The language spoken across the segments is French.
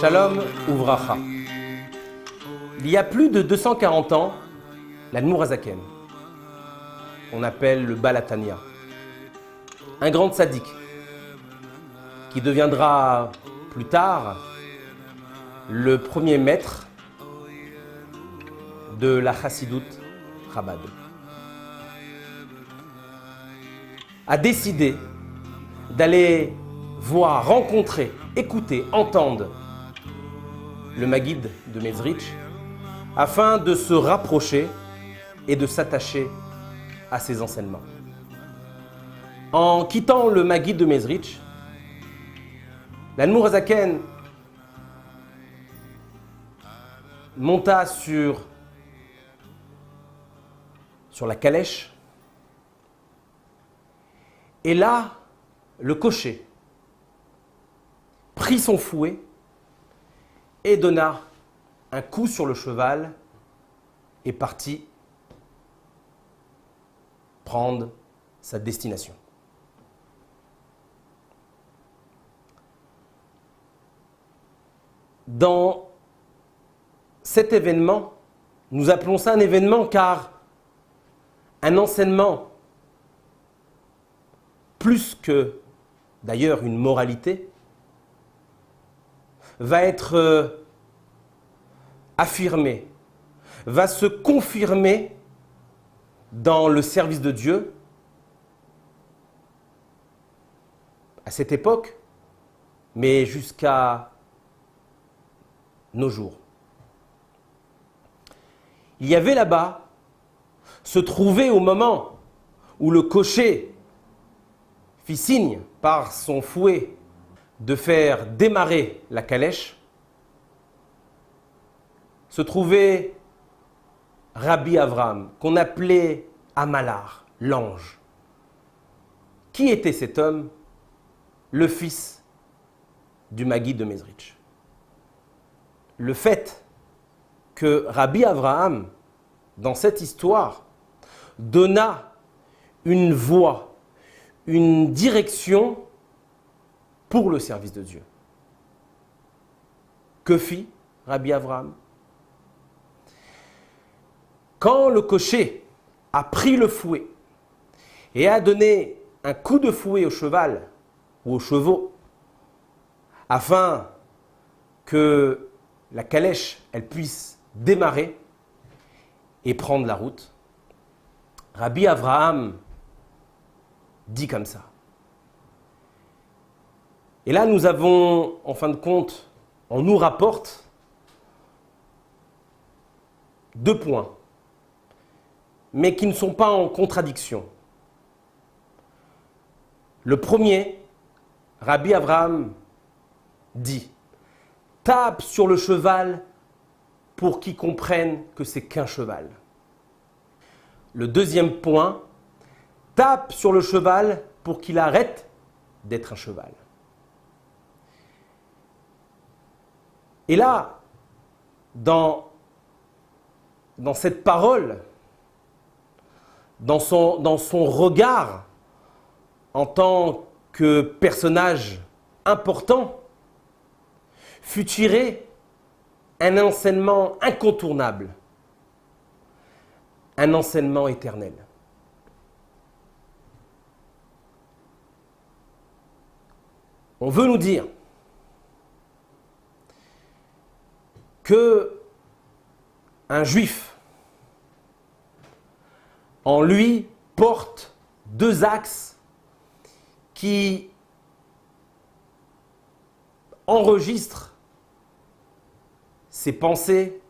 Shalom Uvracha. Il y a plus de 240 ans, l'Admour Hazaken, on appelle le Baal HaTanya, un grand tzaddik qui deviendra plus tard le premier maître de la Chassidut Chabad, a décidé d'aller voir, rencontrer, écouter, entendre le Maguid de Mezrich afin de se rapprocher et de s'attacher à ses enseignements. En quittant le Maguid de Mezrich, l'Admour Hazaken monta sur la calèche et là, le cocher prit son fouet et donna un coup sur le cheval et partit prendre sa destination. Dans cet événement, nous appelons ça un événement car un enseignement, plus que d'ailleurs une moralité, va être affirmé, va se confirmer dans le service de Dieu à cette époque, mais jusqu'à nos jours. Il y avait là-bas, se trouvait au moment où le cocher fit signe par son fouet de faire démarrer la calèche, se trouvait Rabbi Avraham, qu'on appelait Amalar, l'ange. Qui était cet homme? Le fils du Maguid de Mezrich. Le fait que Rabbi Avraham, dans cette histoire, donna une voie, une direction pour le service de Dieu. Que fit Rabbi Avraham? Quand le cocher a pris le fouet et a donné un coup de fouet au cheval ou aux chevaux afin que la calèche elle puisse démarrer et prendre la route, Rabbi Avraham dit comme ça. Et là, nous avons, en fin de compte, on nous rapporte 2 points, mais qui ne sont pas en contradiction. Le premier, Rabbi Avraham dit « Tape sur le cheval pour qu'il comprenne que c'est qu'un cheval. » Le deuxième point, « Tape sur le cheval pour qu'il arrête d'être un cheval. » Et là, dans cette parole, dans son regard, en tant que personnage important, fut tiré un enseignement incontournable, un enseignement éternel. On veut nous dire que un juif, en lui, porte 2 axes qui enregistrent ses pensées,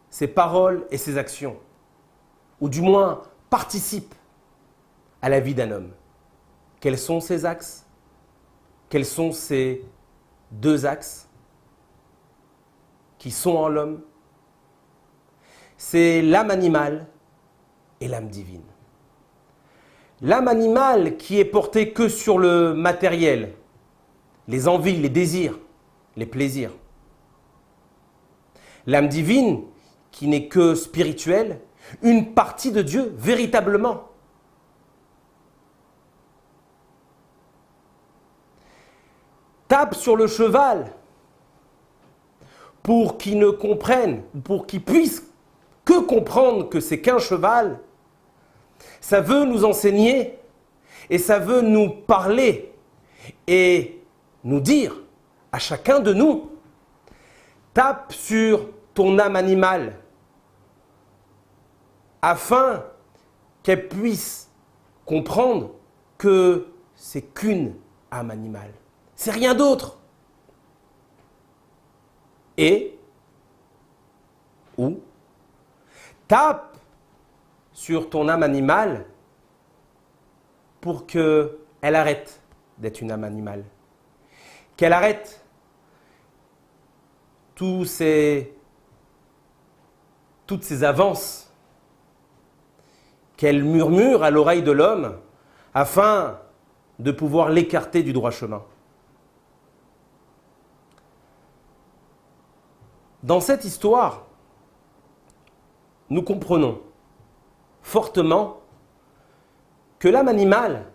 ses paroles et ses actions, ou du moins participent à la vie d'un homme. Quels sont ces axes? Quels sont ces 2 axes qui sont en l'homme? C'est l'âme animale et l'âme divine. L'âme animale qui est portée que sur le matériel, les envies, les désirs, les plaisirs. L'âme divine qui n'est que spirituelle, une partie de Dieu véritablement. Tape sur le cheval pour qu'il ne comprenne, pour qu'il puisse que comprendre que c'est qu'un cheval, ça veut nous enseigner et ça veut nous parler et nous dire à chacun de nous, tape sur ton âme animale afin qu'elle puisse comprendre que c'est qu'une âme animale. C'est rien d'autre. Et, ou, tape sur ton âme animale pour qu'elle arrête d'être une âme animale. Qu'elle arrête toutes ces avances qu'elle murmure à l'oreille de l'homme afin de pouvoir l'écarter du droit chemin. Dans cette histoire, nous comprenons fortement que l'âme animale,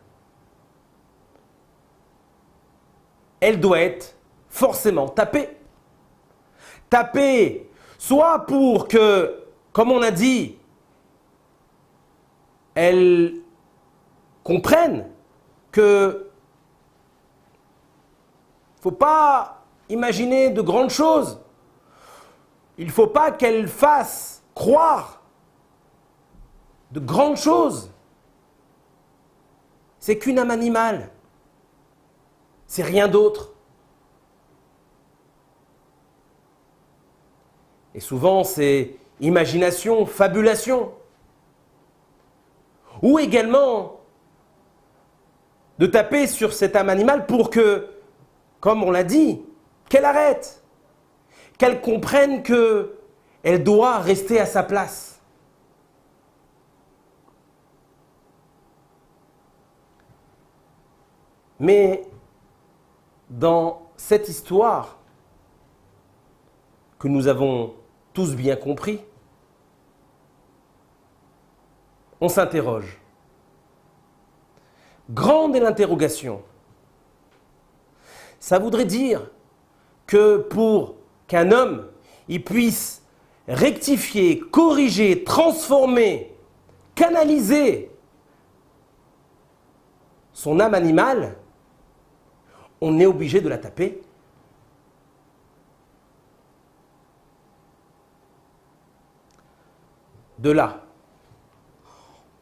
elle doit être forcément tapée. Tapée, soit pour que, comme on a dit, elle comprenne que il ne faut pas imaginer de grandes choses. Il ne faut pas qu'elle fasse croire de grandes choses. C'est qu'une âme animale. C'est rien d'autre. Et souvent, c'est imagination, fabulation. Ou également de taper sur cette âme animale pour que, comme on l'a dit, qu'elle arrête, qu'elle comprenne qu'elle doit rester à sa place. Mais dans cette histoire que nous avons tous bien compris, on s'interroge. Grande est l'interrogation. Ça voudrait dire que pour qu'un homme il puisse rectifier, corriger, transformer, canaliser son âme animale, on est obligé de la taper. De là,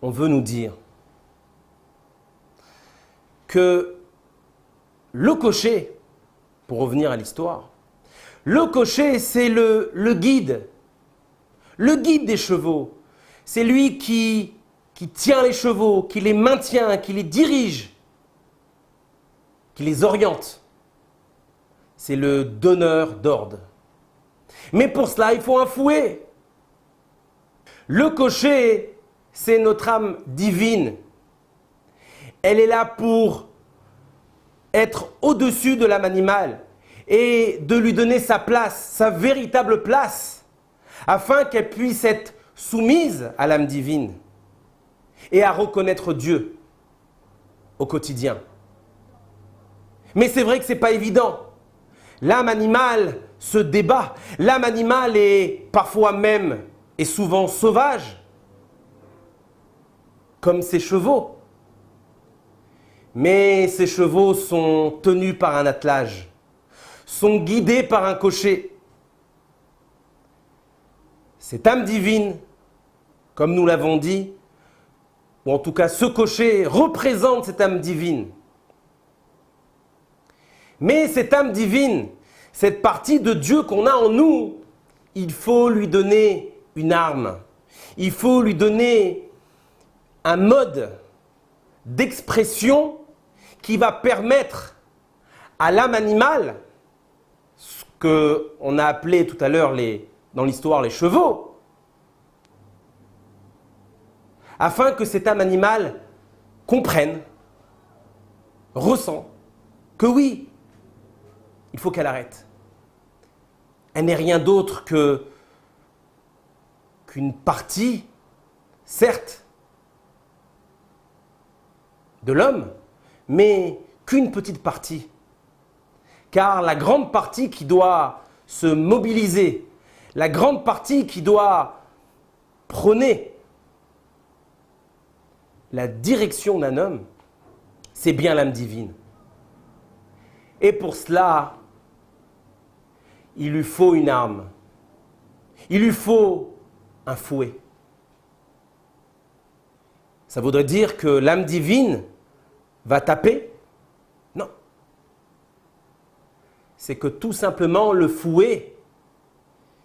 on veut nous dire que le cocher, pour revenir à l'histoire, le cocher, c'est le guide des chevaux. C'est lui qui tient les chevaux, qui les maintient, qui les dirige, qui les oriente. C'est le donneur d'ordre. Mais pour cela, il faut un fouet. Le cocher, c'est notre âme divine. Elle est là pour être au-dessus de l'âme animale et de lui donner sa place, sa véritable place, afin qu'elle puisse être soumise à l'âme divine et à reconnaître Dieu au quotidien. Mais c'est vrai que ce n'est pas évident. L'âme animale se débat. L'âme animale est parfois même et souvent sauvage, comme ses chevaux. Mais ces chevaux sont tenus par un attelage, sont guidés par un cocher. Cette âme divine, comme nous l'avons dit, ou en tout cas ce cocher représente cette âme divine. Mais cette âme divine, cette partie de Dieu qu'on a en nous, il faut lui donner une arme. Il faut lui donner un mode d'expression qui va permettre à l'âme animale, ce qu'on a appelé tout à l'heure dans l'histoire les chevaux, afin que cette âme animale comprenne, ressent que oui, il faut qu'elle arrête. Elle n'est rien d'autre qu'une partie, certes, de l'homme, mais qu'une petite partie. Car la grande partie qui doit se mobiliser, la grande partie qui doit prôner la direction d'un homme, c'est bien l'âme divine. Et pour cela, il lui faut une arme. Il lui faut un fouet. Ça voudrait dire que l'âme divine va taper? Non. C'est que tout simplement le fouet,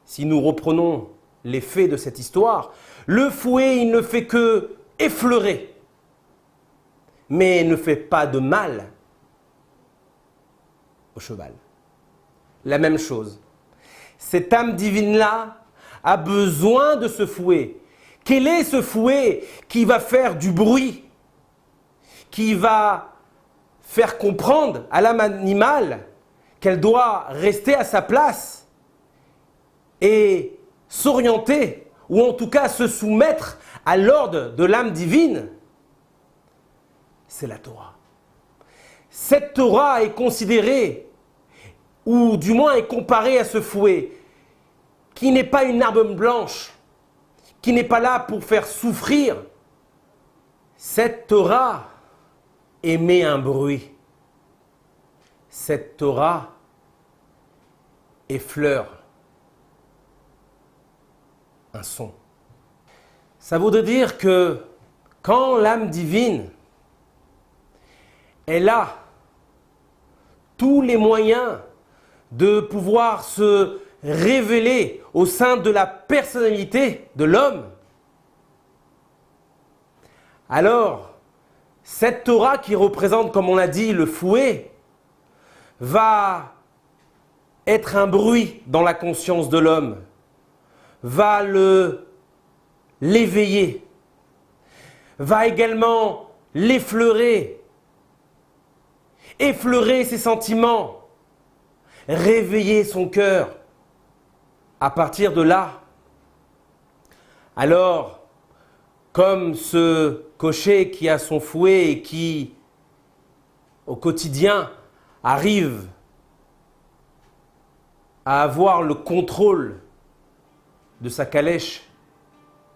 si nous reprenons les faits de cette histoire, le fouet, il ne fait que effleurer, mais ne fait pas de mal au cheval. La même chose. Cette âme divine-là a besoin de ce fouet. Quel est ce fouet qui va faire du bruit, qui va faire comprendre à l'âme animale qu'elle doit rester à sa place et s'orienter, ou en tout cas se soumettre à l'ordre de l'âme divine? C'est la Torah. Cette Torah est considérée, ou du moins est comparée à ce fouet, qui n'est pas une arme blanche, qui n'est pas là pour faire souffrir. Cette Torah émet un bruit. Cette Torah effleure un son. Ça voudrait dire que quand l'âme divine, elle a tous les moyens de pouvoir se révéler au sein de la personnalité de l'homme, alors cette Torah qui représente, comme on l'a dit, le fouet, va être un bruit dans la conscience de l'homme, va l'éveiller, va également l'effleurer, effleurer ses sentiments, réveiller son cœur. À partir de là, alors, comme ce cocher qui a son fouet et qui, au quotidien, arrive à avoir le contrôle de sa calèche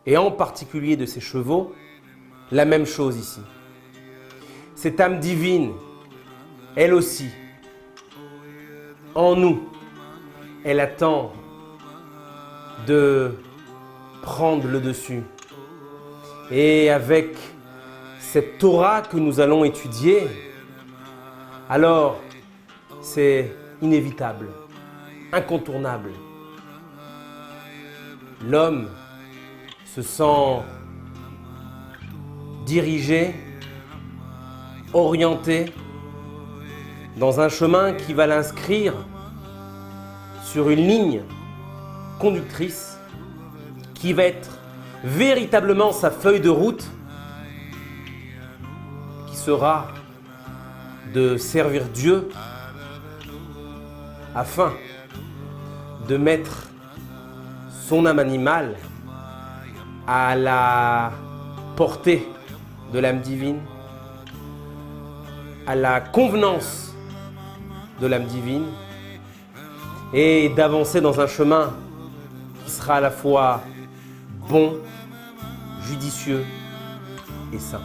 et en particulier de ses chevaux, la même chose ici. Cette âme divine, elle aussi, en nous, elle attend de prendre le dessus. Et avec cette Torah que nous allons étudier, alors c'est inévitable, incontournable. L'homme se sent dirigé, orienté dans un chemin qui va l'inscrire sur une ligne conductrice qui va être véritablement sa feuille de route, qui sera de servir Dieu afin de mettre son âme animale à la portée de l'âme divine, à la convenance de l'âme divine, et d'avancer dans un chemin qui sera à la fois bon, judicieux et saint.